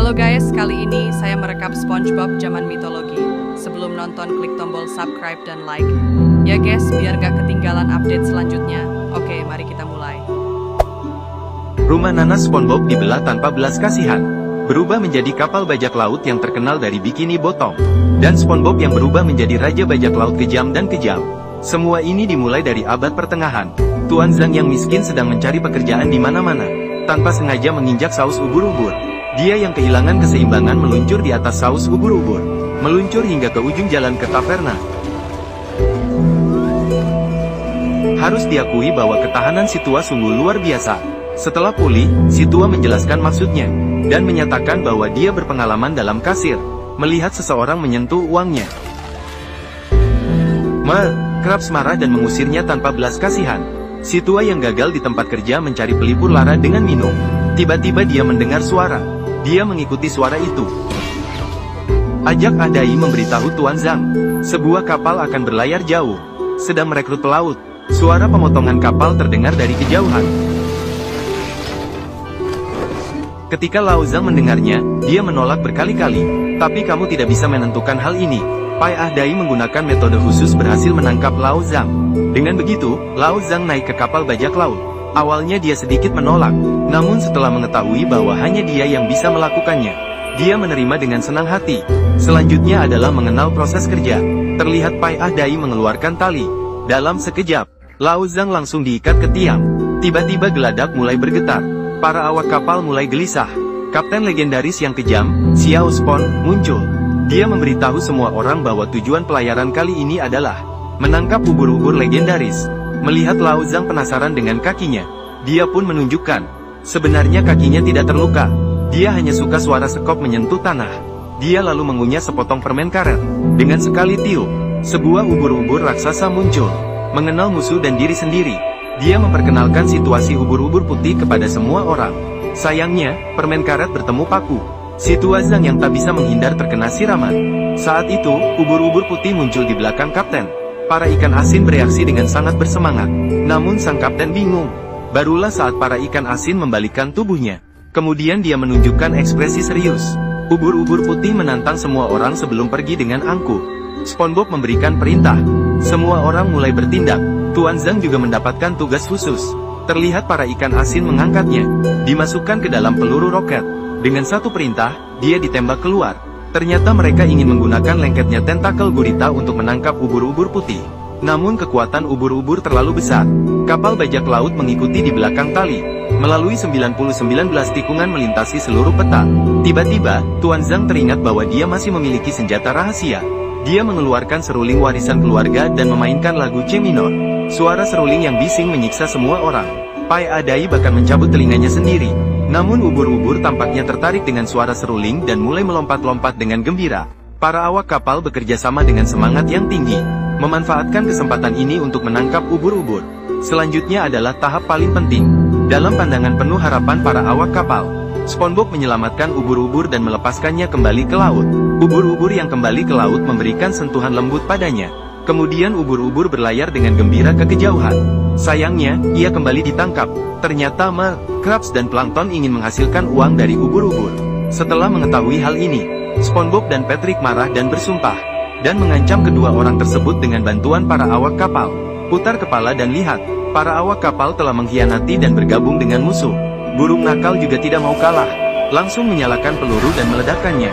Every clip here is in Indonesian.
Halo guys, kali ini saya merekap SpongeBob zaman mitologi. Sebelum nonton, klik tombol subscribe dan like. Ya guys, biar gak ketinggalan update selanjutnya. Oke, mari kita mulai. Rumah nanas SpongeBob dibelah tanpa belas kasihan, berubah menjadi kapal bajak laut yang terkenal dari Bikini Bottom, dan SpongeBob yang berubah menjadi raja bajak laut kejam dan kejam. Semua ini dimulai dari abad pertengahan. Tuan Zhang yang miskin sedang mencari pekerjaan di mana-mana, tanpa sengaja menginjak saus ubur-ubur. Dia yang kehilangan keseimbangan meluncur di atas saus ubur-ubur, meluncur hingga ke ujung jalan ke taverna. Harus diakui bahwa ketahanan si tua sungguh luar biasa. Setelah pulih, si tua menjelaskan maksudnya, dan menyatakan bahwa dia berpengalaman dalam kasir, melihat seseorang menyentuh uangnya. Krabs marah dan mengusirnya tanpa belas kasihan. Si tua yang gagal di tempat kerja mencari pelipur lara dengan minum. Tiba-tiba dia mendengar suara. Dia mengikuti suara itu. Ajak Adai memberitahu Tuan Zhang, sebuah kapal akan berlayar jauh, sedang merekrut pelaut. Suara pemotongan kapal terdengar dari kejauhan. Ketika Lao Zhang mendengarnya, dia menolak berkali-kali. Tapi kamu tidak bisa menentukan hal ini. Pai Ahdai menggunakan metode khusus berhasil menangkap Lao Zhang. Dengan begitu, Lao Zhang naik ke kapal bajak laut. Awalnya dia sedikit menolak, namun setelah mengetahui bahwa hanya dia yang bisa melakukannya, dia menerima dengan senang hati. Selanjutnya adalah mengenal proses kerja. Terlihat Pai Ahdai mengeluarkan tali. Dalam sekejap, Lao Zhang langsung diikat ke tiang. Tiba-tiba geladak mulai bergetar. Para awak kapal mulai gelisah. Kapten legendaris yang kejam, Xiao Spon, muncul. Dia memberitahu semua orang bahwa tujuan pelayaran kali ini adalah menangkap ubur-ubur legendaris. Melihat Lao Zhang penasaran dengan kakinya, dia pun menunjukkan, sebenarnya kakinya tidak terluka. Dia hanya suka suara sekop menyentuh tanah. Dia lalu mengunyah sepotong permen karet. Dengan sekali tiup, sebuah ubur-ubur raksasa muncul. Mengenal musuh dan diri sendiri, dia memperkenalkan situasi ubur-ubur putih kepada semua orang. Sayangnya, permen karet bertemu paku. Si tua Zhang yang tak bisa menghindar terkena siraman. Saat itu, ubur-ubur putih muncul di belakang kapten. Para ikan asin bereaksi dengan sangat bersemangat. Namun sang kapten bingung. Barulah saat para ikan asin membalikkan tubuhnya. Kemudian dia menunjukkan ekspresi serius. Ubur-ubur putih menantang semua orang sebelum pergi dengan angkuh. SpongeBob memberikan perintah. Semua orang mulai bertindak. Tuan Zhang juga mendapatkan tugas khusus. Terlihat para ikan asin mengangkatnya, dimasukkan ke dalam peluru roket. Dengan satu perintah, dia ditembak keluar. Ternyata mereka ingin menggunakan lengketnya tentakel gurita untuk menangkap ubur-ubur putih. Namun kekuatan ubur-ubur terlalu besar. Kapal bajak laut mengikuti di belakang tali. Melalui 99 tikungan melintasi seluruh peta. Tiba-tiba, Tuan Zhang teringat bahwa dia masih memiliki senjata rahasia. Dia mengeluarkan seruling warisan keluarga dan memainkan lagu C minor. Suara seruling yang bising menyiksa semua orang. Pai Ahdai bahkan mencabut telinganya sendiri. Namun ubur-ubur tampaknya tertarik dengan suara seruling dan mulai melompat-lompat dengan gembira. Para awak kapal bekerja sama dengan semangat yang tinggi, memanfaatkan kesempatan ini untuk menangkap ubur-ubur. Selanjutnya adalah tahap paling penting. Dalam pandangan penuh harapan para awak kapal, SpongeBob menyelamatkan ubur-ubur dan melepaskannya kembali ke laut. Ubur-ubur yang kembali ke laut memberikan sentuhan lembut padanya. Kemudian ubur-ubur berlayar dengan gembira ke kejauhan. Sayangnya, ia kembali ditangkap. Ternyata Krabs dan Plankton ingin menghasilkan uang dari ubur-ubur. Setelah mengetahui hal ini, SpongeBob dan Patrick marah dan bersumpah, dan mengancam kedua orang tersebut dengan bantuan para awak kapal. Putar kepala dan lihat, para awak kapal telah mengkhianati dan bergabung dengan musuh. Burung nakal juga tidak mau kalah, langsung menyalakan peluru dan meledakkannya.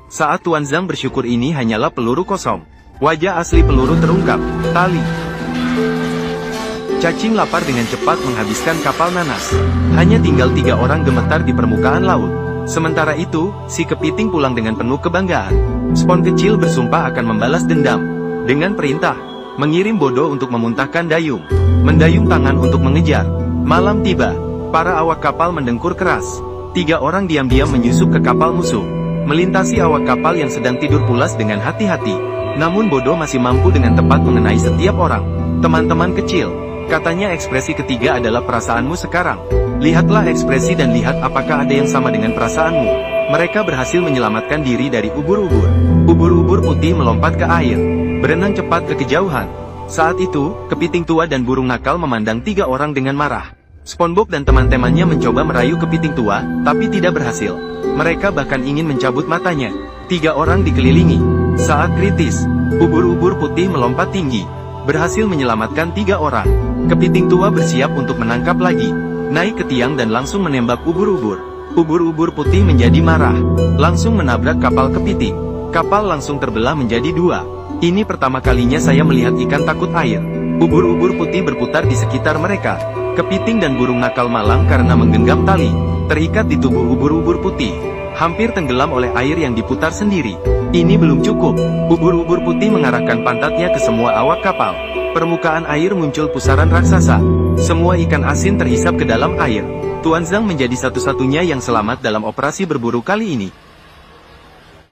Saat Tuan Zhang bersyukur ini hanyalah peluru kosong. Wajah asli peluru terungkap, tali. Cacing lapar dengan cepat menghabiskan kapal nanas. Hanya tinggal 3 orang gemetar di permukaan laut. Sementara itu, si kepiting pulang dengan penuh kebanggaan. Spon kecil bersumpah akan membalas dendam. Dengan perintah, mengirim bodoh untuk memuntahkan dayung. Mendayung tangan untuk mengejar. Malam tiba, para awak kapal mendengkur keras. 3 orang diam-diam menyusup ke kapal musuh. Melintasi awak kapal yang sedang tidur pulas dengan hati-hati. Namun bodoh masih mampu dengan tepat mengenai setiap orang. Teman-teman kecil, katanya ekspresi ketiga adalah perasaanmu sekarang. Lihatlah ekspresi dan lihat apakah ada yang sama dengan perasaanmu. Mereka berhasil menyelamatkan diri dari ubur-ubur. Ubur-ubur putih melompat ke air, berenang cepat ke kejauhan. Saat itu, kepiting tua dan burung nakal memandang 3 orang dengan marah. SpongeBob dan teman-temannya mencoba merayu kepiting tua, tapi tidak berhasil. Mereka bahkan ingin mencabut matanya. 3 orang dikelilingi. Saat kritis, ubur-ubur putih melompat tinggi, berhasil menyelamatkan 3 orang. Kepiting tua bersiap untuk menangkap lagi, naik ke tiang dan langsung menembak ubur-ubur. Ubur-ubur putih menjadi marah, langsung menabrak kapal kepiting. Kapal langsung terbelah menjadi 2. Ini pertama kalinya saya melihat ikan takut air. Ubur-ubur putih berputar di sekitar mereka. Kepiting dan burung nakal malang karena menggenggam tali, terikat di tubuh ubur-ubur putih, hampir tenggelam oleh air yang diputar sendiri. Ini belum cukup. Ubur-ubur putih mengarahkan pantatnya ke semua awak kapal. Permukaan air muncul pusaran raksasa. Semua ikan asin terhisap ke dalam air. Tuan Zhang menjadi satu-satunya yang selamat dalam operasi berburu kali ini.